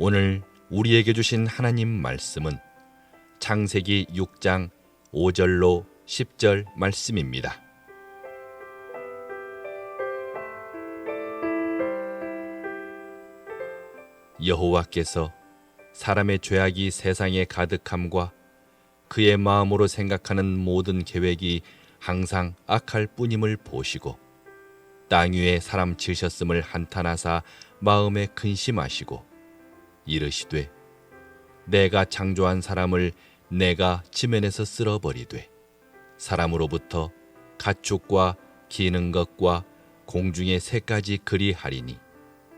오늘 우리에게 주신 하나님 말씀은 창세기 6장 5절로 10절 말씀입니다. 여호와께서 사람의 죄악이 세상에 가득함과 그의 마음으로 생각하는 모든 계획이 항상 악할 뿐임을 보시고 땅 위에 사람 지으셨음을 한탄하사 마음에 근심하시고 이르시되 내가 창조한 사람을 내가 지면에서 쓸어버리되 사람으로부터 가축과 기는 것과 공중의 새까지 그리하리니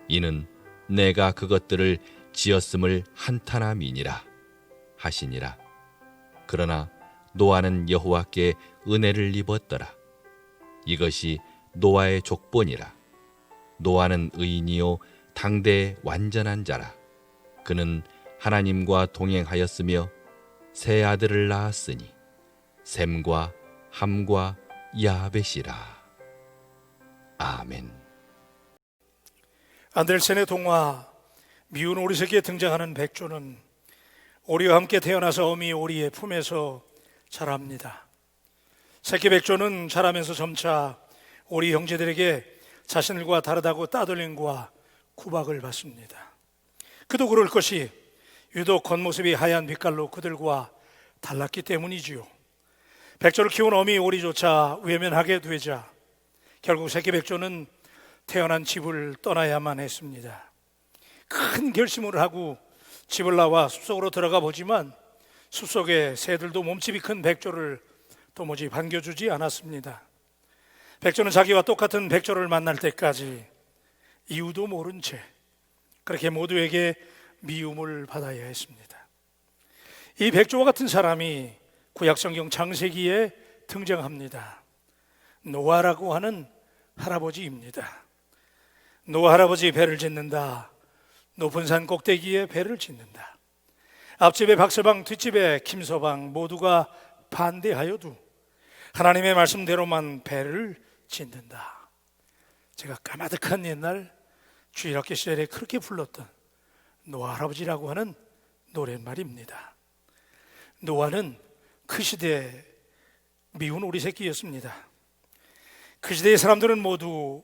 이는 내가 그것들을 지었음을 한탄함이니라 하시니라. 그러나 노아는 여호와께 은혜를 입었더라. 이것이 노아의 족본이라. 노아는 의인이요 당대의 완전한 자라. 그는 하나님과 동행하였으며 세 아들을 낳았으니 셈과 함과 야벳이라. 아멘. 안델센의 동화 미운 오리새끼에 등장하는 백조는 오리와 함께 태어나서 어미 오리의 품에서 자랍니다. 새끼 백조는 자라면서 점차 오리 형제들에게 자신들과 다르다고 따돌림과 구박을 받습니다. 그도 그럴 것이 유독 겉모습이 하얀 빛깔로 그들과 달랐기 때문이지요. 백조를 키운 어미 오리조차 외면하게 되자 결국 새끼 백조는 태어난 집을 떠나야만 했습니다. 큰 결심을 하고 집을 나와 숲속으로 들어가 보지만 숲속에 새들도 몸집이 큰 백조를 도무지 반겨주지 않았습니다. 백조는 자기와 똑같은 백조를 만날 때까지 이유도 모른 채 그렇게 모두에게 미움을 받아야 했습니다. 이 백조와 같은 사람이 구약성경 창세기에 등장합니다. 노아라고 하는 할아버지입니다. 노아 할아버지 배를 짓는다. 높은 산 꼭대기에 배를 짓는다. 앞집의 박서방, 뒷집의 김서방 모두가 반대하여도 하나님의 말씀대로만 배를 짓는다. 제가 까마득한 옛날 주일학교 시절에 그렇게 불렀던 노아 할아버지라고 하는 노랫말입니다. 노아는 그 시대의 미운 오리 새끼였습니다. 그 시대의 사람들은 모두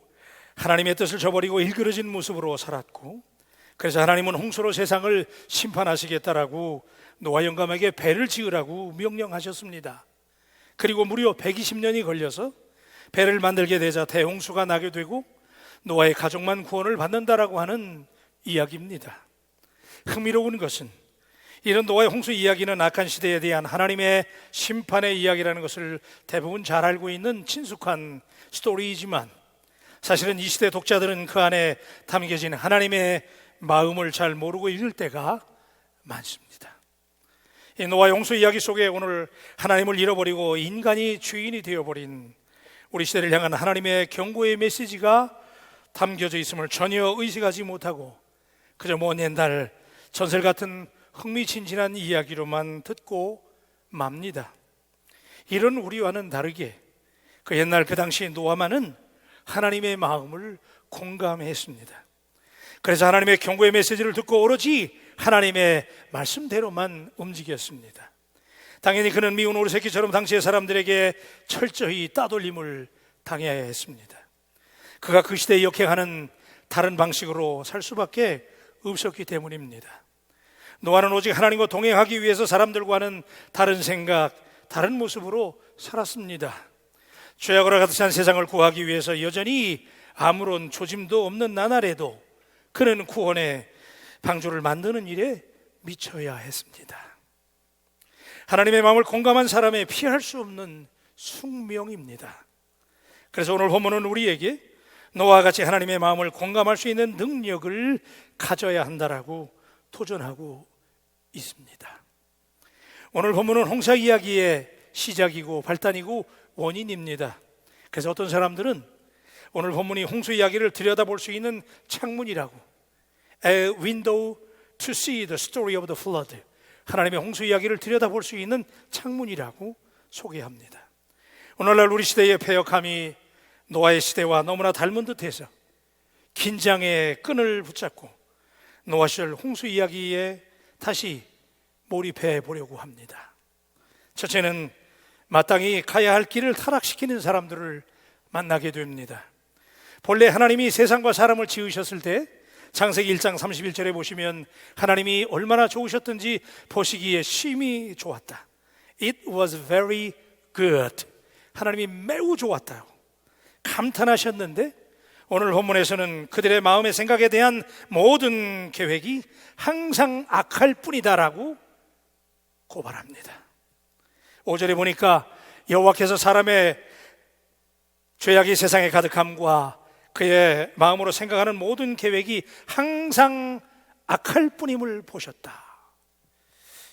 하나님의 뜻을 저버리고 일그러진 모습으로 살았고, 그래서 하나님은 홍수로 세상을 심판하시겠다라고 노아 영감에게 배를 지으라고 명령하셨습니다. 그리고 무려 120년이 걸려서 배를 만들게 되자 대홍수가 나게 되고 노아의 가족만 구원을 받는다라고 하는 이야기입니다. 흥미로운 것은 이런 노아의 홍수 이야기는 악한 시대에 대한 하나님의 심판의 이야기라는 것을 대부분 잘 알고 있는 친숙한 스토리이지만 사실은 이 시대 독자들은 그 안에 담겨진 하나님의 마음을 잘 모르고 읽을 때가 많습니다. 이 노아의 홍수 이야기 속에 오늘 하나님을 잃어버리고 인간이 주인이 되어버린 우리 시대를 향한 하나님의 경고의 메시지가 담겨져 있음을 전혀 의식하지 못하고 그저 먼 옛날 전설 같은 흥미진진한 이야기로만 듣고 맙니다. 이런 우리와는 다르게 그 옛날 그 당시 노아만은 하나님의 마음을 공감했습니다. 그래서 하나님의 경고의 메시지를 듣고 오로지 하나님의 말씀대로만 움직였습니다. 당연히 그는 미운 오리 새끼처럼 당시의 사람들에게 철저히 따돌림을 당해야 했습니다. 그가 그 시대에 역행하는 다른 방식으로 살 수밖에 없었기 때문입니다. 노아는 오직 하나님과 동행하기 위해서 사람들과는 다른 생각, 다른 모습으로 살았습니다. 죄악으로 가득 찬 세상을 구하기 위해서 여전히 아무런 조짐도 없는 나날에도 그는 구원의 방주를 만드는 일에 미쳐야 했습니다. 하나님의 마음을 공감한 사람의 피할 수 없는 숙명입니다. 그래서 오늘 본문은 우리에게 노아와 같이 하나님의 마음을 공감할 수 있는 능력을 가져야 한다라고 도전하고 있습니다. 오늘 본문은 홍사 이야기의 시작이고 발단이고 원인입니다. 그래서 어떤 사람들은 오늘 본문이 홍수 이야기를 들여다볼 수 있는 창문이라고, A window to see the story of the flood, 하나님의 홍수 이야기를 들여다볼 수 있는 창문이라고 소개합니다. 오늘날 우리 시대의 패역함이 노아의 시대와 너무나 닮은 듯해서 긴장의 끈을 붙잡고 노아 시절 홍수 이야기에 다시 몰입해 보려고 합니다. 첫째는 마땅히 가야 할 길을 타락시키는 사람들을 만나게 됩니다. 본래 하나님이 세상과 사람을 지으셨을 때 창세기 1장 31절에 보시면 하나님이 얼마나 좋으셨던지 보시기에 심히 좋았다. It was very good. 하나님이 매우 좋았다. 감탄하셨는데 오늘 본문에서는 그들의 마음의 생각에 대한 모든 계획이 항상 악할 뿐이다라고 고발합니다. 5절에 보니까 여호와께서 사람의 죄악이 세상에 가득함과 그의 마음으로 생각하는 모든 계획이 항상 악할 뿐임을 보셨다.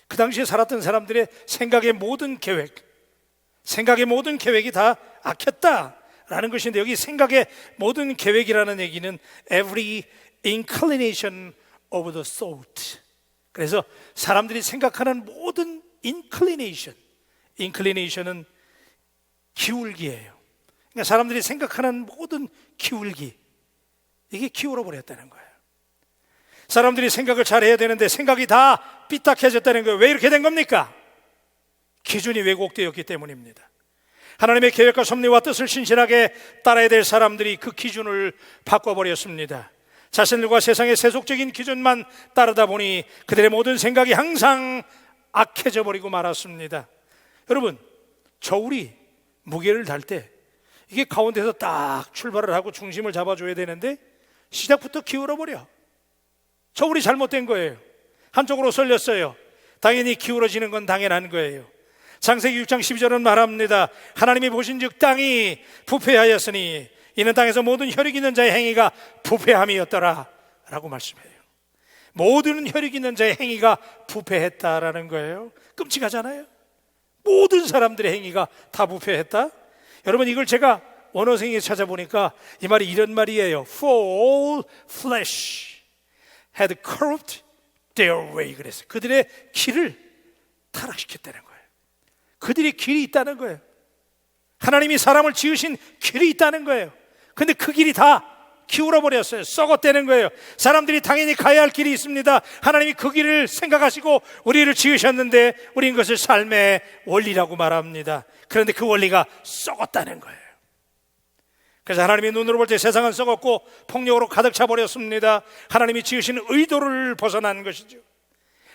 그 당시에 살았던 사람들의 생각의 모든 계획이 다 악했다라는 것인데, 여기 생각의 모든 계획이라는 얘기는 every inclination of the thought. 그래서 사람들이 생각하는 모든 inclination은 기울기예요. 그러니까 사람들이 생각하는 모든 기울기, 이게 기울어 버렸다는 거예요. 사람들이 생각을 잘해야 되는데 생각이 다 삐딱해졌다는 거예요. 왜 이렇게 된 겁니까? 기준이 왜곡되었기 때문입니다. 하나님의 계획과 섭리와 뜻을 신실하게 따라야 될 사람들이 그 기준을 바꿔버렸습니다. 자신들과 세상의 세속적인 기준만 따르다 보니 그들의 모든 생각이 항상 악해져 버리고 말았습니다. 여러분, 저울이 무게를 달 때 이게 가운데서 딱 출발을 하고 중심을 잡아줘야 되는데 시작부터 기울어 버려. 저울이 잘못된 거예요. 한쪽으로 쏠렸어요. 당연히 기울어지는 건 당연한 거예요. 창세기 6장 12절은 말합니다. 하나님이 보신즉 땅이 부패하였으니 이는 땅에서 모든 혈육 있는 자의 행위가 부패함이었더라 라고 말씀해요. 모든 혈육 있는 자의 행위가 부패했다라는 거예요. 끔찍하잖아요. 모든 사람들의 행위가 다 부패했다. 여러분, 이걸 제가 원어생에 찾아보니까 이 말이 이런 말이에요. For all flesh had curved their way. 그래서 그들의 길을 타락시켰다는 거예요. 그들의 길이 있다는 거예요. 하나님이 사람을 지으신 길이 있다는 거예요. 근데 그 길이 다 기울어 버렸어요. 썩었다는 거예요. 사람들이 당연히 가야 할 길이 있습니다. 하나님이 그 길을 생각하시고 우리를 지으셨는데 우린 그것을 삶의 원리라고 말합니다. 그런데 그 원리가 썩었다는 거예요. 그래서 하나님의 눈으로 볼 때 세상은 썩었고 폭력으로 가득 차 버렸습니다. 하나님이 지으신 의도를 벗어난 것이죠.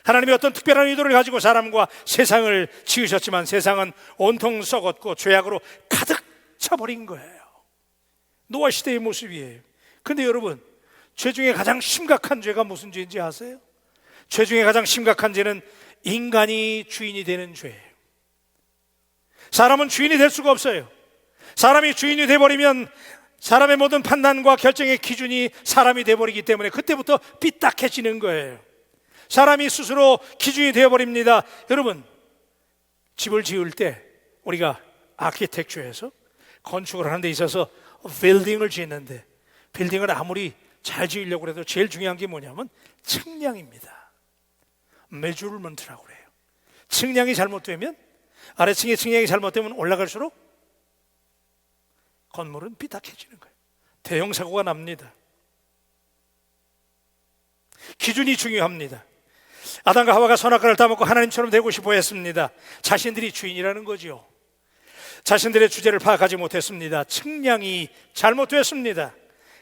하나님이 어떤 특별한 의도를 가지고 사람과 세상을 지으셨지만 세상은 온통 썩었고 죄악으로 가득 차버린 거예요. 노아 시대의 모습이에요. 근데 여러분, 죄 중에 가장 심각한 죄가 무슨 죄인지 아세요? 죄 중에 가장 심각한 죄는 인간이 주인이 되는 죄예요. 사람은 주인이 될 수가 없어요. 사람이 주인이 돼버리면 사람의 모든 판단과 결정의 기준이 사람이 돼버리기 때문에 그때부터 삐딱해지는 거예요. 사람이 스스로 기준이 되어버립니다. 여러분, 집을 지을 때 우리가 아키텍처에서 건축을 하는 데 있어서 빌딩을 짓는데 빌딩을 아무리 잘 지으려고 해도 제일 중요한 게 뭐냐면 측량입니다. 메저먼트라고 그래요. 측량이 잘못되면, 아래층의 측량이 잘못되면 올라갈수록 건물은 삐딱해지는 거예요. 대형 사고가 납니다. 기준이 중요합니다. 아담과 하와가 선악과를 따먹고 하나님처럼 되고 싶어 했습니다. 자신들이 주인이라는 거죠. 자신들의 주제를 파악하지 못했습니다. 측량이 잘못됐습니다.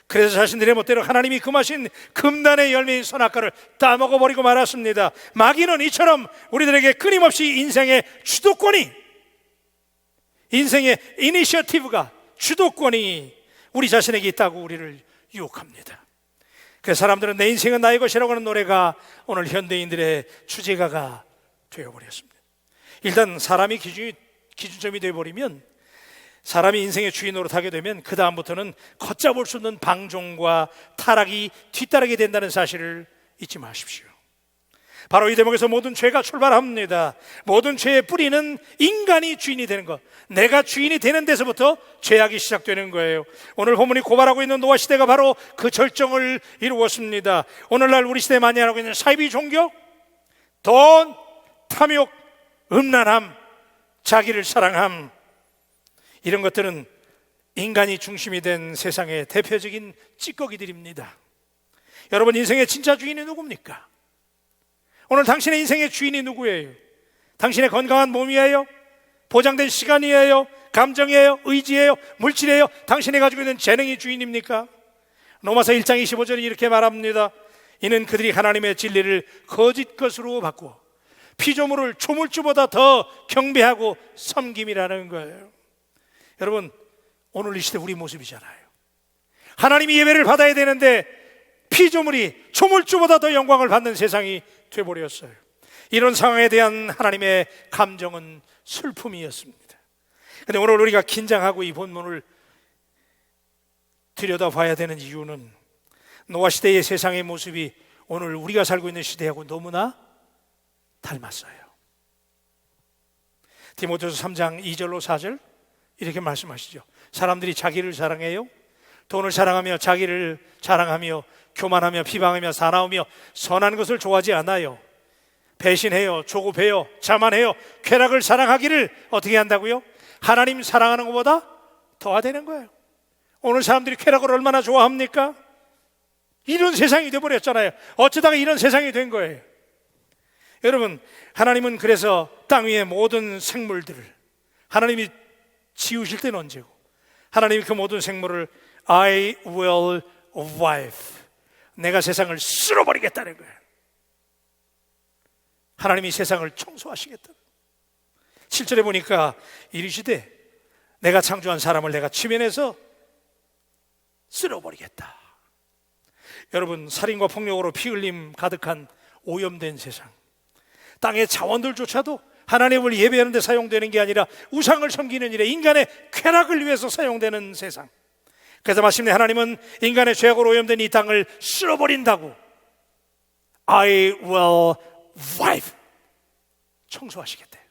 그래서 자신들의 멋대로 하나님이 금하신 금단의 열매인 선악과를 따먹어버리고 말았습니다. 마귀는 이처럼 우리들에게 끊임없이 인생의 주도권이, 인생의 이니셔티브가, 주도권이 우리 자신에게 있다고 우리를 유혹합니다. 그래서 사람들은 내 인생은 나의 것이라고 하는 노래가 오늘 현대인들의 주제가가 되어버렸습니다. 일단 사람이 기준점이 되어버리면, 사람이 인생의 주인으로 타게 되면 그 다음부터는 걷잡을 수 없는 방종과 타락이 뒤따르게 된다는 사실을 잊지 마십시오. 바로 이 대목에서 모든 죄가 출발합니다. 모든 죄의 뿌리는 인간이 주인이 되는 것, 내가 주인이 되는 데서부터 죄악이 시작되는 거예요. 오늘 본문이 고발하고 있는 노아 시대가 바로 그 절정을 이루었습니다. 오늘날 우리 시대에 많이 하고 있는 사이비 종교, 돈, 탐욕, 음란함, 자기를 사랑함, 이런 것들은 인간이 중심이 된 세상의 대표적인 찌꺼기들입니다. 여러분, 인생의 진짜 주인이 누굽니까? 오늘 당신의 인생의 주인이 누구예요? 당신의 건강한 몸이에요? 보장된 시간이에요? 감정이에요? 의지예요? 물질이에요? 당신이 가지고 있는 재능이 주인입니까? 로마서 1장 25절에 이렇게 말합니다. 이는 그들이 하나님의 진리를 거짓 것으로 바꾸어 피조물을 조물주보다 더 경배하고 섬김이라는 거예요. 여러분, 오늘 이 시대 우리 모습이잖아요. 하나님이 예배를 받아야 되는데 피조물이 조물주보다 더 영광을 받는 세상이 되어버렸어요. 이런 상황에 대한 하나님의 감정은 슬픔이었습니다. 그런데 오늘 우리가 긴장하고 이 본문을 들여다봐야 되는 이유는 노아 시대의 세상의 모습이 오늘 우리가 살고 있는 시대하고 너무나 닮았어요. 디모데후서 3장 2절로 4절 이렇게 말씀하시죠. 사람들이 자기를 자랑해요. 돈을 자랑하며 자기를 자랑하며 교만하며 비방하며 사나우며 선한 것을 좋아하지 않아요. 배신해요, 조급해요, 자만해요. 쾌락을 사랑하기를 어떻게 한다고요? 하나님 사랑하는 것보다 더하되는 거예요. 오늘 사람들이 쾌락을 얼마나 좋아합니까? 이런 세상이 되어버렸잖아요. 어쩌다가 이런 세상이 된 거예요. 여러분, 하나님은 그래서 땅 위의 모든 생물들을 하나님이 지으실 때는 언제고, 하나님이 그 모든 생물을 I will wipe, 내가 세상을 쓸어버리겠다는 거예요. 하나님이 세상을 청소하시겠다. 7절에 보니까 이르시되 내가 창조한 사람을 내가 지면에서 쓸어버리겠다. 여러분, 살인과 폭력으로 피 흘림 가득한 오염된 세상, 땅의 자원들조차도 하나님을 예배하는 데 사용되는 게 아니라 우상을 섬기는 일에 인간의 쾌락을 위해서 사용되는 세상. 그래서 마침내 하나님은 인간의 죄악으로 오염된 이 땅을 쓸어버린다고 I will wipe, 청소하시겠대요.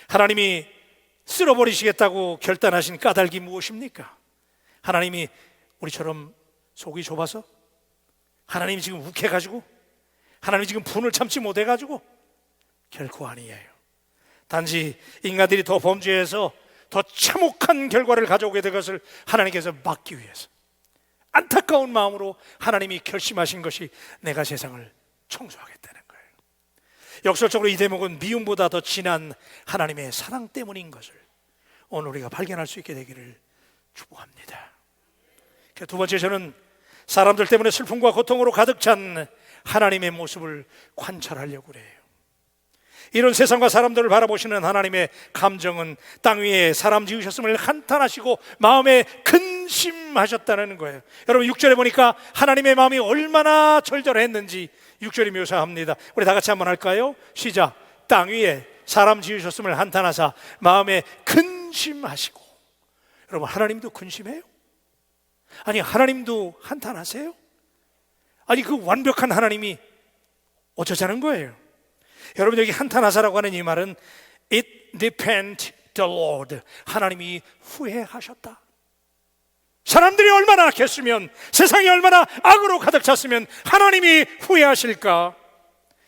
하나님이 쓸어버리시겠다고 결단하신 까닭이 무엇입니까? 하나님이 우리처럼 속이 좁아서? 하나님이 지금 욱해가지고? 하나님이 지금 분을 참지 못해가지고? 결코 아니에요. 단지 인간들이 더 범죄해서 더 참혹한 결과를 가져오게 될 것을 하나님께서 막기 위해서 안타까운 마음으로 하나님이 결심하신 것이 내가 세상을 청소하겠다는 거예요. 역설적으로 이 대목은 미움보다 더 진한 하나님의 사랑 때문인 것을 오늘 우리가 발견할 수 있게 되기를 축복합니다. 두 번째, 저는 사람들 때문에 슬픔과 고통으로 가득 찬 하나님의 모습을 관찰하려고 해요. 이런 세상과 사람들을 바라보시는 하나님의 감정은 땅 위에 사람 지으셨음을 한탄하시고 마음에 근심하셨다는 거예요. 여러분, 6절에 보니까 하나님의 마음이 얼마나 절절했는지 6절이 묘사합니다. 우리 다 같이 한번 할까요? 시작. 땅 위에 사람 지으셨음을 한탄하사 마음에 근심하시고. 여러분, 하나님도 근심해요? 아니, 하나님도 한탄하세요? 아니, 그 완벽한 하나님이 어쩌자는 거예요? 여러분, 여기 한탄하사라고 하는 이 말은 It depends the Lord, 하나님이 후회하셨다. 사람들이 얼마나 악했으면, 세상이 얼마나 악으로 가득 찼으면 하나님이 후회하실까?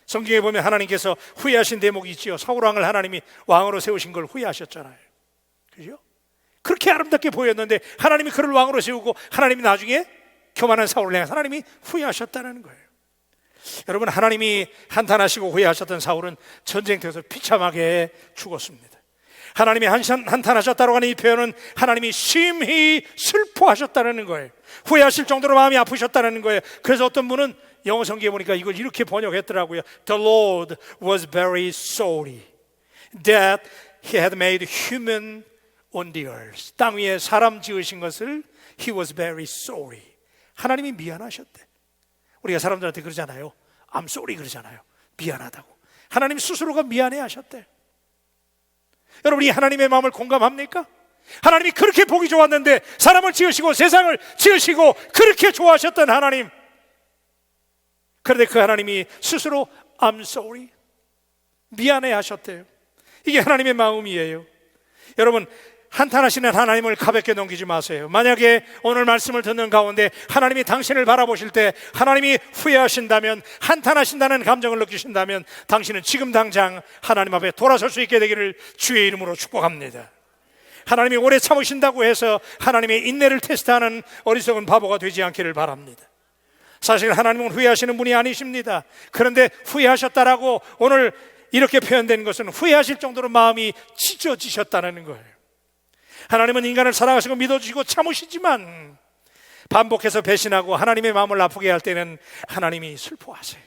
성경에 보면 하나님께서 후회하신 대목이 있지요. 사울왕을 하나님이 왕으로 세우신 걸 후회하셨잖아요. 그죠? 그렇게 아름답게 보였는데 하나님이 그를 왕으로 세우고 하나님이 나중에 교만한 사울을 향해 하나님이 후회하셨다는 거예요. 여러분, 하나님이 한탄하시고 후회하셨던 사울은 전쟁터에서 비참하게 죽었습니다. 하나님이 한탄하셨다고 하는 이 표현은 하나님이 심히 슬퍼하셨다는 거예요. 후회하실 정도로 마음이 아프셨다는 거예요. 그래서 어떤 분은 영어 성경에 보니까 이걸 이렇게 번역했더라고요. The Lord was very sorry that He had made human on the earth. 땅 위에 사람 지으신 것을 He was very sorry. 하나님이 미안하셨대. 우리가 사람들한테 그러잖아요. I'm sorry 그러잖아요. 미안하다고. 하나님 스스로가 미안해 하셨대. 여러분, 이 하나님의 마음을 공감합니까? 하나님이 그렇게 보기 좋았는데 사람을 지으시고 세상을 지으시고 그렇게 좋아하셨던 하나님, 그런데 그 하나님이 스스로 I'm sorry, 미안해 하셨대요. 이게 하나님의 마음이에요. 여러분, 한탄하시는 하나님을 가볍게 넘기지 마세요. 만약에 오늘 말씀을 듣는 가운데 하나님이 당신을 바라보실 때 하나님이 후회하신다면, 한탄하신다는 감정을 느끼신다면 당신은 지금 당장 하나님 앞에 돌아설 수 있게 되기를 주의 이름으로 축복합니다. 하나님이 오래 참으신다고 해서 하나님의 인내를 테스트하는 어리석은 바보가 되지 않기를 바랍니다. 사실 하나님은 후회하시는 분이 아니십니다. 그런데 후회하셨다라고 오늘 이렇게 표현된 것은 후회하실 정도로 마음이 찢어지셨다는 거예요. 하나님은 인간을 사랑하시고 믿어주시고 참으시지만 반복해서 배신하고 하나님의 마음을 아프게 할 때는 하나님이 슬퍼하세요.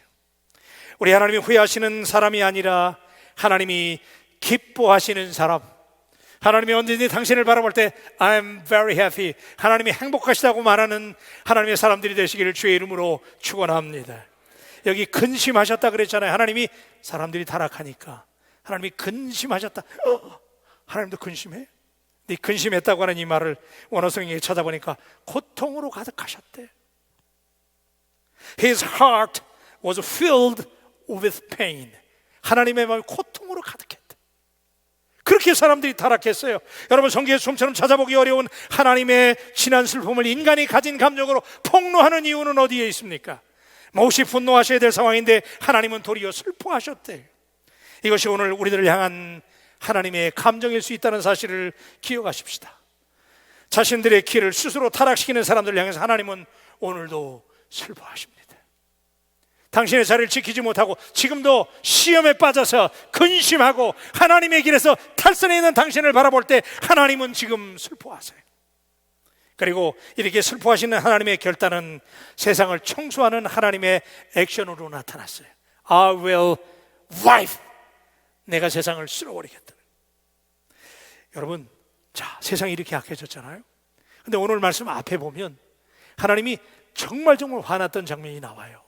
우리 하나님이 후회하시는 사람이 아니라 하나님이 기뻐하시는 사람, 하나님이 언제든지 당신을 바라볼 때 I'm very happy, 하나님이 행복하시다고 말하는 하나님의 사람들이 되시기를 주의 이름으로 축원합니다. 여기 근심하셨다 그랬잖아요. 하나님이 사람들이 타락하니까 하나님이 근심하셨다. 하나님도 근심해? 네 근심했다고 하는 이 말을 원어성에 찾아보니까 고통으로 가득하셨대. His heart was filled with pain. 하나님의 마음이 고통으로 가득했다. 그렇게 사람들이 타락했어요. 여러분, 성경에서 좀처럼 찾아보기 어려운 하나님의 진한 슬픔을 인간이 가진 감정으로 폭로하는 이유는 어디에 있습니까? 몹시 분노하셔야 될 상황인데 하나님은 도리어 슬퍼하셨대. 이것이 오늘 우리들을 향한 하나님의 감정일 수 있다는 사실을 기억하십시다. 자신들의 길을 스스로 타락시키는 사람들을 향해서 하나님은 오늘도 슬퍼하십니다. 당신의 자리를 지키지 못하고 지금도 시험에 빠져서 근심하고 하나님의 길에서 탈선해 있는 당신을 바라볼 때 하나님은 지금 슬퍼하세요. 그리고 이렇게 슬퍼하시는 하나님의 결단은 세상을 청소하는 하나님의 액션으로 나타났어요. I will wipe. 내가 세상을 쓸어버리겠다. 여러분, 자, 세상이 이렇게 약해졌잖아요. 근데 오늘 말씀 앞에 보면 하나님이 정말 화났던 장면이 나와요.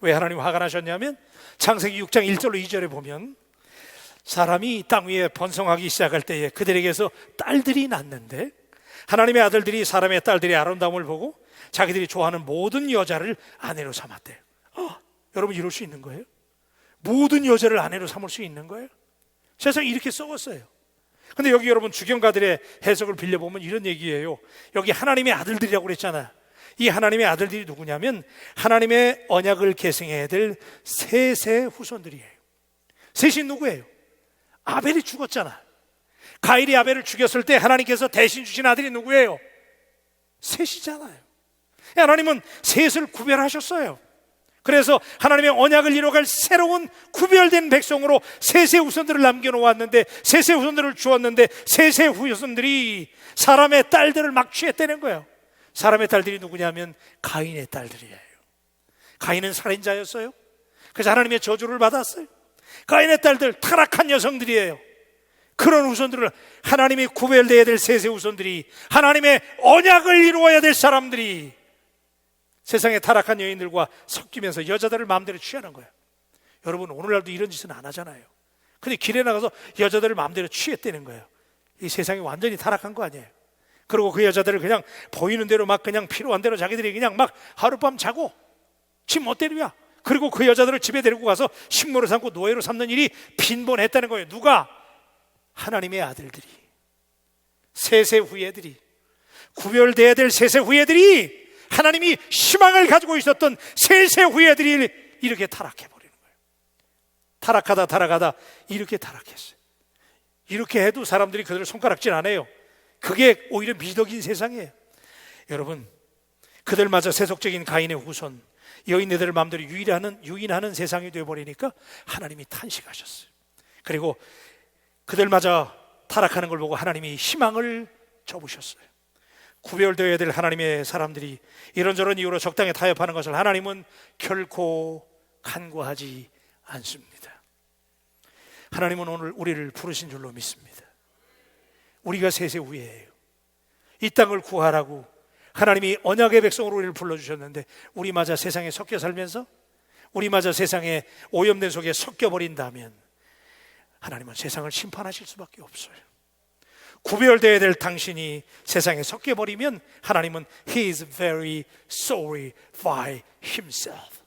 왜 하나님 화가 나셨냐면 창세기 6장 1절로 2절에 보면 사람이 땅 위에 번성하기 시작할 때에 그들에게서 딸들이 낳는데 하나님의 아들들이 사람의 딸들의 아름다움을 보고 자기들이 좋아하는 모든 여자를 아내로 삼았대요. 여러분, 이럴 수 있는 거예요? 모든 여자를 아내로 삼을 수 있는 거예요? 세상이 이렇게 썩었어요. 근데 여기 여러분 주경가들의 해석을 빌려보면 이런 얘기예요. 여기 하나님의 아들들이라고 그랬잖아요. 이 하나님의 아들들이 누구냐면 하나님의 언약을 계승해야 될 셋의 후손들이에요. 셋이 누구예요? 아벨이 죽었잖아. 가인이 아벨을 죽였을 때 하나님께서 대신 주신 아들이 누구예요? 셋이잖아요. 하나님은 셋을 구별하셨어요. 그래서 하나님의 언약을 이뤄갈 새로운 구별된 백성으로 셋의 후손들을 남겨놓았는데, 셋의 후손들을 주었는데 셋의 후손들이 사람의 딸들을 막 취했다는 거예요. 사람의 딸들이 누구냐면 가인의 딸들이에요. 가인은 살인자였어요. 그래서 하나님의 저주를 받았어요. 가인의 딸들 타락한 여성들이에요. 그런 후손들을 하나님이 구별되어야 될 셋의 후손들이, 하나님의 언약을 이루어야 될 사람들이 세상의 타락한 여인들과 섞이면서 여자들을 마음대로 취하는 거예요. 여러분, 오늘날도 이런 짓은 안 하잖아요. 근데 길에 나가서 여자들을 마음대로 취했다는 거예요. 이 세상이 완전히 타락한 거 아니에요. 그리고 그 여자들을 그냥 보이는 대로 막 그냥 필요한 대로 자기들이 그냥 막 하룻밤 자고 집 멋대로야. 그리고 그 여자들을 집에 데리고 가서 식모로 삼고 노예로 삼는 일이 빈번했다는 거예요. 누가? 하나님의 아들들이, 셋의 후예들이, 구별돼야 될 셋의 후예들이, 하나님이 희망을 가지고 있었던 셋의 후예들이 이렇게 타락해버리는 거예요. 타락하다 이렇게 타락했어요. 이렇게 해도 사람들이 그들을 손가락질 안 해요. 그게 오히려 미덕인 세상이에요. 여러분, 그들마저 세속적인 가인의 후손, 여인네들을 마음대로 유인하는 세상이 되어버리니까 하나님이 탄식하셨어요. 그리고 그들마저 타락하는 걸 보고 하나님이 희망을 접으셨어요. 구별되어야 될 하나님의 사람들이 이런저런 이유로 적당히 타협하는 것을 하나님은 결코 간과하지 않습니다. 하나님은 오늘 우리를 부르신 줄로 믿습니다. 우리가 셋의 후예예요. 이 땅을 구하라고 하나님이 언약의 백성으로 우리를 불러주셨는데, 우리마저 세상에 섞여 살면서 우리마저 세상에 오염된 속에 섞여버린다면 하나님은 세상을 심판하실 수밖에 없어요. 구별되어야 될 당신이 세상에 섞여버리면 하나님은 He is very sorry by himself.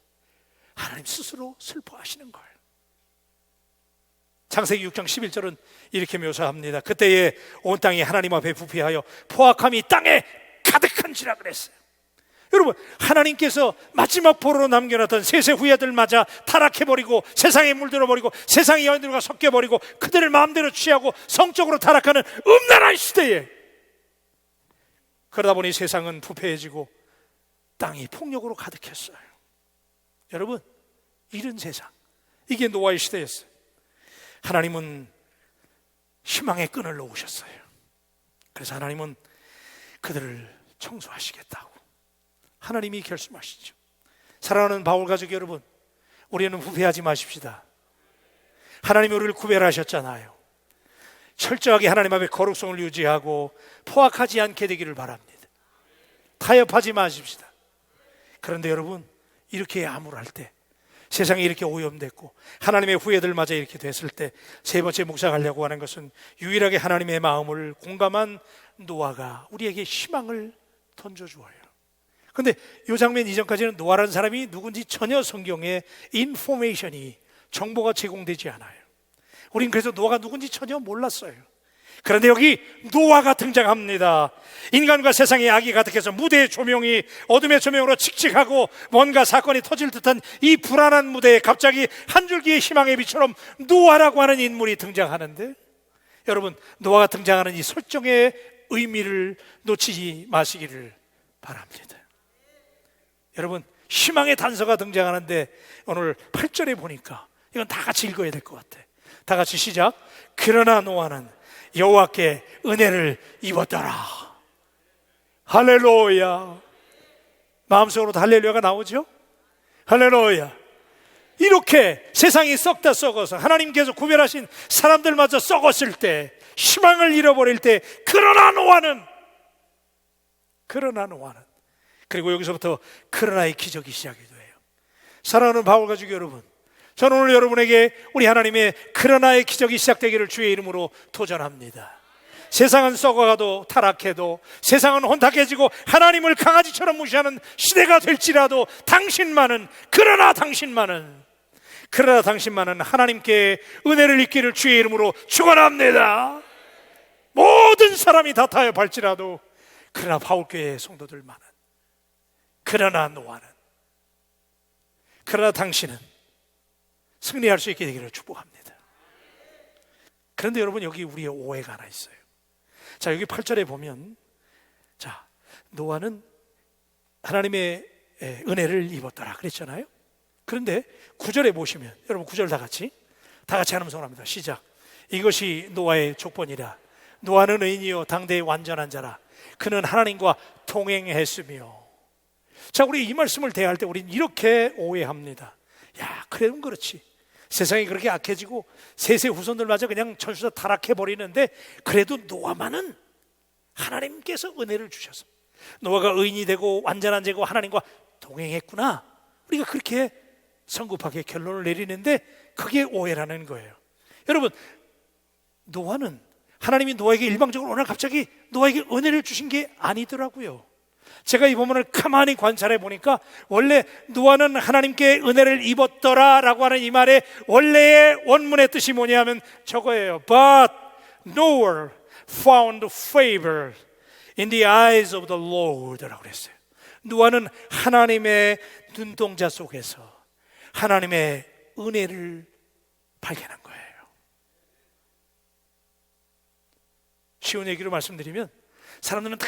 하나님 스스로 슬퍼하시는 거예요. 창세기 6장 11절은 이렇게 묘사합니다. 그때에 온 땅이 하나님 앞에 부패하여 포악함이 땅에 가득한지라 그랬어요. 여러분, 하나님께서 마지막 보루로 남겨놨던 셋의 후예들마저 타락해버리고 세상에 물들어버리고 세상의 여인들과 섞여버리고 그들을 마음대로 취하고 성적으로 타락하는 음란한 시대에, 그러다 보니 세상은 부패해지고 땅이 폭력으로 가득했어요. 여러분, 이런 세상, 이게 노아의 시대였어요. 하나님은 희망의 끈을 놓으셨어요. 그래서 하나님은 그들을 청소하시겠다고 하나님이 결심하시죠. 사랑하는 바울 가족 여러분, 우리는 후회하지 마십시다. 하나님이 우리를 구별하셨잖아요. 철저하게 하나님 앞에 거룩성을 유지하고 포악하지 않게 되기를 바랍니다. 타협하지 마십시다. 그런데 여러분, 이렇게 암울할 때, 세상이 이렇게 오염됐고 하나님의 후예들마저 이렇게 됐을 때, 세 번째 묵상하려고 하는 것은 유일하게 하나님의 마음을 공감한 노아가 우리에게 희망을 던져주어요. 그런데 이 장면 이전까지는 노아라는 사람이 누군지 전혀 성경에 인포메이션이, 정보가 제공되지 않아요. 우린 그래서 노아가 누군지 전혀 몰랐어요. 그런데 여기 노아가 등장합니다. 인간과 세상의 악이 가득해서 무대의 조명이 어둠의 조명으로 칙칙하고 뭔가 사건이 터질 듯한 이 불안한 무대에 갑자기 한 줄기의 희망의 빛처럼 노아라고 하는 인물이 등장하는데, 여러분, 노아가 등장하는 이 설정의 의미를 놓치지 마시기를 바랍니다. 여러분, 희망의 단서가 등장하는데 오늘 8절에 보니까 이건 다 같이 읽어야 될 것 같아. 다 같이 시작. 그러나 노아는 여호와께 은혜를 입었더라. 할렐루야. 마음속으로도 할렐루야가 나오죠? 할렐루야. 이렇게 세상이 썩다 썩어서 하나님께서 구별하신 사람들마저 썩었을 때, 희망을 잃어버릴 때, 그러나 노아는, 그리고 여기서부터 그러나의 기적이 시작이 돼요. 사랑하는 바울 가족 여러분, 저는 오늘 여러분에게 우리 하나님의 그러나의 기적이 시작되기를 주의 이름으로 도전합니다. 세상은 썩어가도 타락해도, 세상은 혼탁해지고 하나님을 강아지처럼 무시하는 시대가 될지라도 그러나 당신만은 하나님께 은혜를 입기를 주의 이름으로 축원합니다. 모든 사람이 다 타협할지라도, 그러나 바울교회 성도들만은, 그러나 노아는, 그러나 당신은 승리할 수 있게 되기를 축복합니다. 그런데 여러분, 여기 우리의 오해가 하나 있어요. 자, 여기 8절에 보면, 자, 노아는 하나님의 은혜를 입었더라 그랬잖아요. 그런데 9절에 보시면, 여러분 9절 다 같이 하는 성합니다. 시작. 이것이 노아의 족본이라. 노아는 의인이요 당대의 완전한 자라. 그는 하나님과 동행했으며. 자, 우리 이 말씀을 대할 때 우리는 이렇게 오해합니다. 야, 그래도 그렇지. 세상이 그렇게 악해지고 세세 후손들마저 그냥 전부 다 타락해버리는데, 그래도 노아만은 하나님께서 은혜를 주셔서 노아가 의인이 되고 완전한 자고 하나님과 동행했구나. 우리가 그렇게 성급하게 결론을 내리는데, 그게 오해라는 거예요. 여러분, 노아는 하나님이 노아에게 일방적으로 오늘 갑자기 노아에게 은혜를 주신 게 아니더라고요. 제가 이 본문을 가만히 관찰해 보니까 원래 노아는 하나님께 은혜를 입었더라 라고 하는 이 말의 원래의 원문의 뜻이 뭐냐면 저거예요. But Noah found favor in the eyes of the Lord 라고 그랬어요. 노아는 하나님의 눈동자 속에서 하나님의 은혜를 발견한 거예요. 쉬운 얘기로 말씀드리면, 사람들은 다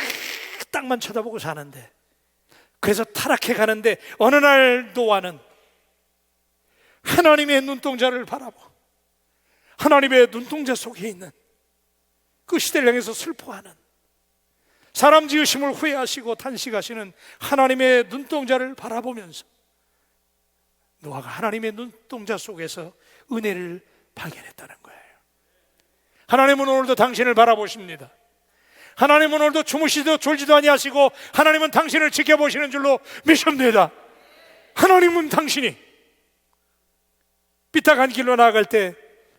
땅만 쳐다보고 사는데, 그래서 타락해 가는데, 어느 날 노아는 하나님의 눈동자를 바라보, 하나님의 눈동자 속에 있는 그 시대를 향해서 슬퍼하는, 사람 지으심을 후회하시고 탄식하시는 하나님의 눈동자를 바라보면서 노아가 하나님의 눈동자 속에서 은혜를 발견했다는 거예요. 하나님은 오늘도 당신을 바라보십니다. 하나님은 오늘도 주무시도 졸지도 아니하시고 하나님은 당신을 지켜보시는 줄로 믿습니다. 하나님은 당신이 삐딱한 길로 나아갈 때,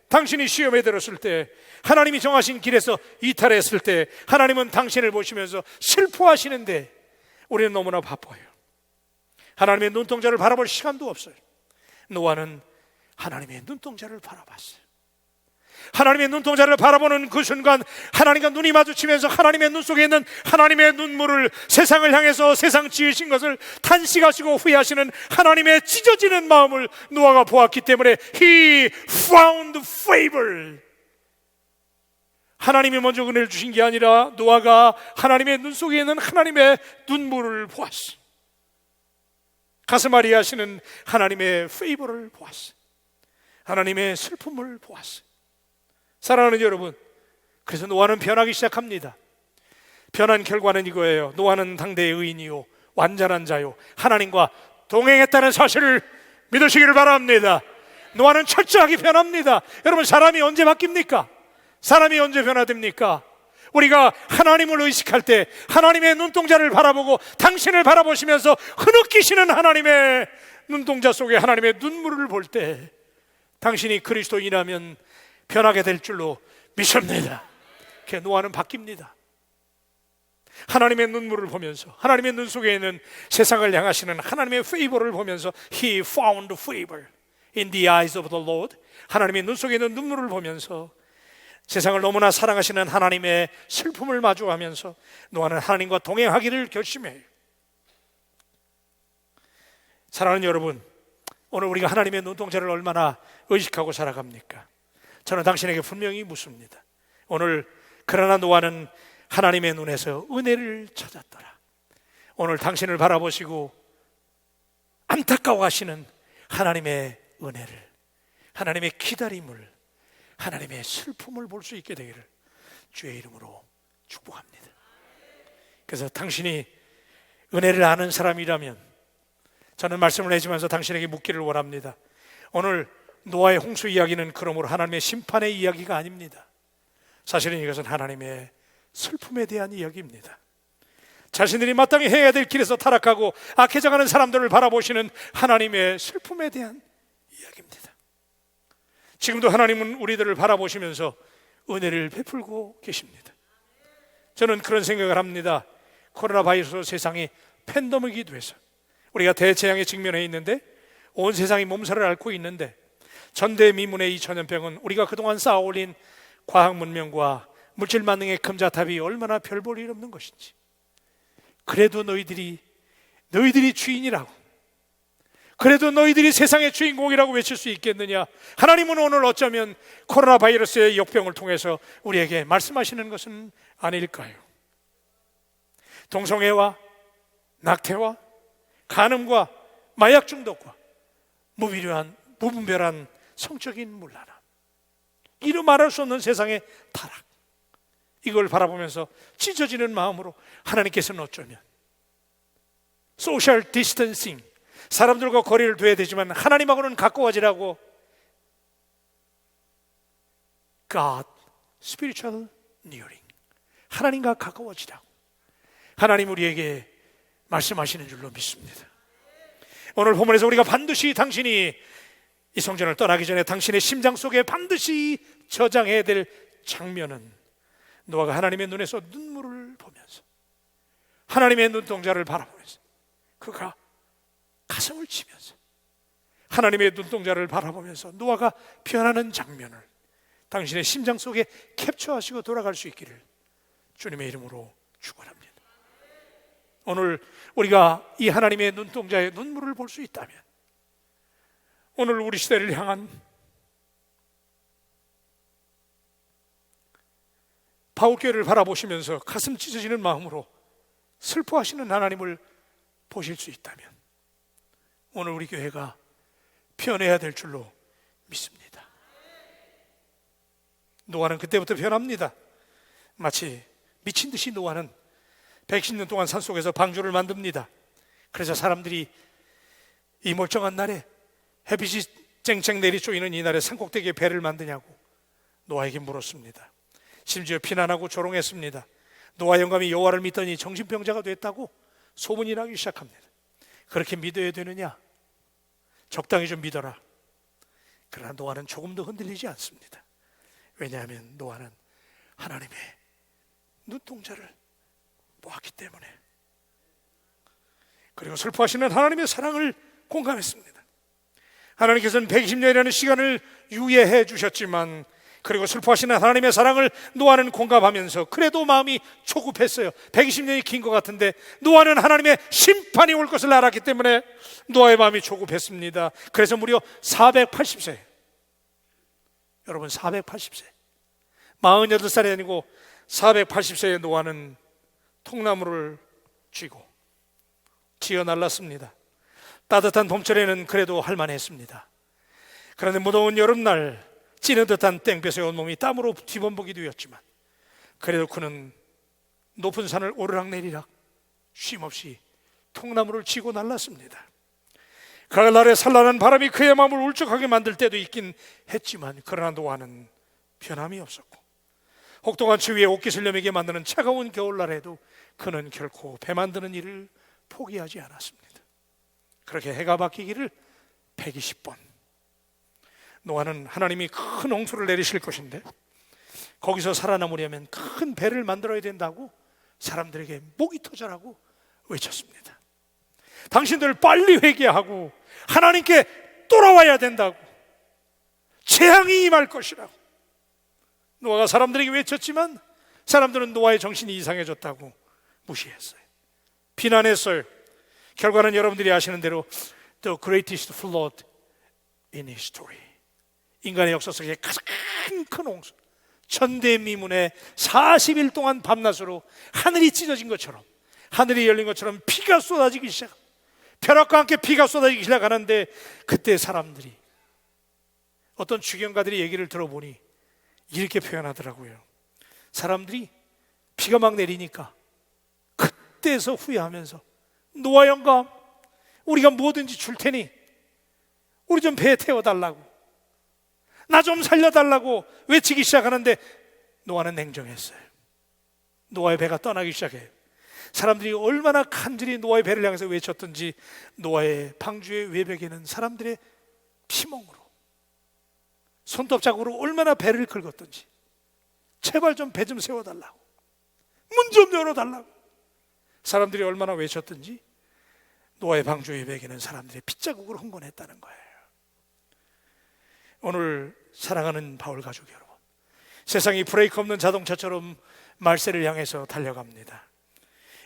당신이 시험에 들었을 때, 하나님이 정하신 길에서 이탈했을 때, 하나님은 당신을 보시면서 슬퍼하시는데 우리는 너무나 바빠요. 하나님의 눈동자를 바라볼 시간도 없어요. 노아는 하나님의 눈동자를 바라봤어요. 하나님의 눈동자를 바라보는 그 순간, 하나님과 눈이 마주치면서 하나님의 눈 속에 있는 하나님의 눈물을, 세상을 향해서 세상 지으신 것을 탄식하시고 후회하시는 하나님의 찢어지는 마음을 노아가 보았기 때문에 He found favor. 하나님이 먼저 은혜를 주신 게 아니라 노아가 하나님의 눈 속에 있는 하나님의 눈물을 보았어. 가스마리 하시는 하나님의 페이버를 보았어요. 하나님의 슬픔을 보았어요. 사랑하는 여러분, 그래서 노아는 변하기 시작합니다. 변한 결과는 이거예요. 노아는 당대의 의인이요 완전한 자요 하나님과 동행했다는 사실을 믿으시기를 바랍니다. 노아는 철저하게 변합니다. 여러분, 사람이 언제 바뀝니까? 사람이 언제 변화됩니까? 우리가 하나님을 의식할 때 하나님의 눈동자를 바라보고 당신을 바라보시면서 흐느끼시는 하나님의 눈동자 속에 하나님의 눈물을 볼 때 당신이 그리스도인이라면 변하게 될 줄로 믿습니다. 노아는 바뀝니다. 하나님의 눈물을 보면서, 하나님의 눈 속에 있는 세상을 향하시는 하나님의 페이버를 보면서 He found favor in the eyes of the Lord. 하나님의 눈 속에 있는 눈물을 보면서 세상을 너무나 사랑하시는 하나님의 슬픔을 마주하면서 노아는 하나님과 동행하기를 결심해요. 사랑하는 여러분, 오늘 우리가 하나님의 눈동자를 얼마나 의식하고 살아갑니까? 저는 당신에게 분명히 묻습니다. 오늘 그러나 노아는 하나님의 눈에서 은혜를 찾았더라. 오늘 당신을 바라보시고 안타까워하시는 하나님의 은혜를, 하나님의 기다림을, 하나님의 슬픔을 볼 수 있게 되기를 주의 이름으로 축복합니다. 그래서 당신이 은혜를 아는 사람이라면 저는 말씀을 해주면서 당신에게 묻기를 원합니다. 오늘 노아의 홍수 이야기는 그러므로 하나님의 심판의 이야기가 아닙니다. 사실은 이것은 하나님의 슬픔에 대한 이야기입니다. 자신들이 마땅히 해야 될 길에서 타락하고 악해져가는 사람들을 바라보시는 하나님의 슬픔에 대한 이야기입니다. 지금도 하나님은 우리들을 바라보시면서 은혜를 베풀고 계십니다. 저는 그런 생각을 합니다. 코로나 바이러스 세상이 팬데믹이 돼서 우리가 대재앙에 직면해 있는데 온 세상이 몸살을 앓고 있는데 전대미문의 이 전염병은 우리가 그동안 쌓아올린 과학 문명과 물질 만능의 금자탑이 얼마나 별 볼 일 없는 것인지, 그래도 너희들이 주인이라고, 그래도 너희들이 세상의 주인공이라고 외칠 수 있겠느냐? 하나님은 오늘 어쩌면 코로나 바이러스의 역병을 통해서 우리에게 말씀하시는 것은 아닐까요? 동성애와 낙태와 간음과 마약 중독과 무분별한 성적인 문란함, 이루 말할 수 없는 세상의 타락, 이걸 바라보면서 찢어지는 마음으로 하나님께서는 어쩌면 소셜 디스턴싱, 사람들과 거리를 둬야 되지만 하나님하고는 가까워지라고 God spiritual nearing, 하나님과 가까워지라고 하나님 우리에게 말씀하시는 줄로 믿습니다. 오늘 본문에서 우리가 반드시 당신이 이 성전을 떠나기 전에 당신의 심장 속에 반드시 저장해야 될 장면은 노아가 하나님의 눈에서 눈물을 보면서 하나님의 눈동자를 바라보면서 그가 가슴을 치면서 하나님의 눈동자를 바라보면서 노아가 변하는 장면을 당신의 심장 속에 캡처하시고 돌아갈 수 있기를 주님의 이름으로 축원합니다. 오늘 우리가 이 하나님의 눈동자의 눈물을 볼 수 있다면 오늘 우리 시대를 향한 바울교회를 바라보시면서 가슴 찢어지는 마음으로 슬퍼하시는 하나님을 보실 수 있다면 오늘 우리 교회가 변해야 될 줄로 믿습니다. 노아는 그때부터 변합니다. 마치 미친 듯이 노아는 110년 동안 산속에서 방주를 만듭니다. 그래서 사람들이 이 멀쩡한 날에 햇빛이 쨍쨍 내리쪼이는 이 날에 산꼭대기에 배를 만드냐고 노아에게 물었습니다. 심지어 비난하고 조롱했습니다. 노아 영감이 여호와를 믿더니 정신병자가 됐다고 소문이 나기 시작합니다. 그렇게 믿어야 되느냐? 적당히 좀 믿어라. 그러나 노아는 조금 더 흔들리지 않습니다. 왜냐하면 노아는 하나님의 눈동자를 보았기 때문에, 그리고 슬퍼하시는 하나님의 사랑을 공감했습니다. 하나님께서는 120년이라는 시간을 유예해 주셨지만, 그리고 슬퍼하시는 하나님의 사랑을 노아는 공감하면서 그래도 마음이 조급했어요. 120년이 긴 것 같은데 노아는 하나님의 심판이 올 것을 알았기 때문에 노아의 마음이 조급했습니다. 그래서 무려 480세, 여러분 480세, 48살이 아니고 480세의 노아는 통나무를 쥐고 지어 날랐습니다. 따뜻한 봄철에는 그래도 할만했습니다. 그런데 무더운 여름날 찌는 듯한 땡볕에 온몸이 땀으로 뒤범벅이 되었지만 그래도 그는 높은 산을 오르락내리락 쉼없이 통나무를 치고 날랐습니다. 가을날에 산란한 바람이 그의 마음을 울적하게 만들 때도 있긴 했지만 그러나 노아는 변함이 없었고 혹독한 추위에 옷깃을 여미게 만드는 차가운 겨울날에도 그는 결코 배 만드는 일을 포기하지 않았습니다. 그렇게 해가 바뀌기를 120번. 노아는 하나님이 큰 홍수를 내리실 것인데 거기서 살아남으려면 큰 배를 만들어야 된다고 사람들에게 목이 터져라고 외쳤습니다. 당신들 빨리 회개하고 하나님께 돌아와야 된다고, 재앙이 임할 것이라고 노아가 사람들에게 외쳤지만 사람들은 노아의 정신이 이상해졌다고 무시했어요. 비난했어요. 결과는 여러분들이 아시는 대로 The greatest flood in history, 인간의 역사 속에 가장 큰 홍수, 천대미문의 40일 동안 밤낮으로 하늘이 찢어진 것처럼, 하늘이 열린 것처럼 피가 쏟아지기 시작, 벼락과 함께 피가 쏟아지기 시작하는데 그때 사람들이, 어떤 주경가들이 얘기를 들어보니 이렇게 표현하더라고요. 사람들이 비가 막 내리니까 그때서 후회하면서 노아 영감, 우리가 뭐든지 줄 테니 우리 좀 배에 태워달라고, 나 좀 살려달라고 외치기 시작하는데 노아는 냉정했어요. 노아의 배가 떠나기 시작해요. 사람들이 얼마나 간절히 노아의 배를 향해서 외쳤던지 노아의 방주의 외벽에는 사람들의 피멍으로, 손톱 자국으로 얼마나 배를 긁었던지, 제발 좀 배 좀 세워달라고, 문 좀 열어달라고 사람들이 얼마나 외쳤던지 노아의 방주 외벽에는 사람들의 핏자국으로 흥건했다는 거예요. 오늘 사랑하는 바울 가족 여러분, 세상이 브레이크 없는 자동차처럼 말세를 향해서 달려갑니다.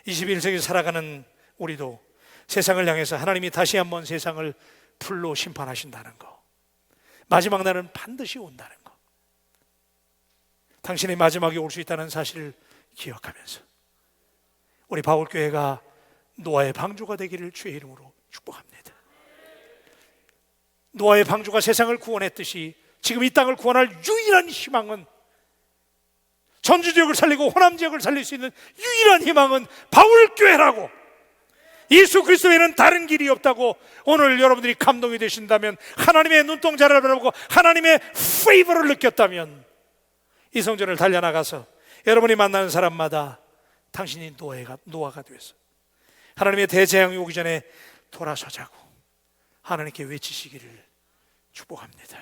21세기 살아가는 우리도 세상을 향해서 하나님이 다시 한번 세상을 풀로 심판하신다는 거, 마지막 날은 반드시 온다는 거, 당신의 마지막이 올 수 있다는 사실을 기억하면서 우리 바울교회가 노아의 방주가 되기를 주의 이름으로 축복합니다. 노아의 방주가 세상을 구원했듯이 지금 이 땅을 구원할 유일한 희망은, 전주지역을 살리고 호남지역을 살릴 수 있는 유일한 희망은 바울교회라고, 예수 그리스도 외에는 다른 길이 없다고 오늘 여러분들이 감동이 되신다면, 하나님의 눈동자를 바라보고 하나님의 페이버를 느꼈다면 이 성전을 달려나가서 여러분이 만나는 사람마다 당신이 노아가 되어서 하나님의 대재앙이 오기 전에 돌아서자고 하나님께 외치시기를 축복합니다.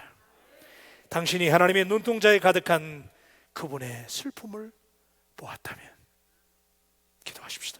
당신이 하나님의 눈동자에 가득한 그분의 슬픔을 보았다면 기도하십시다.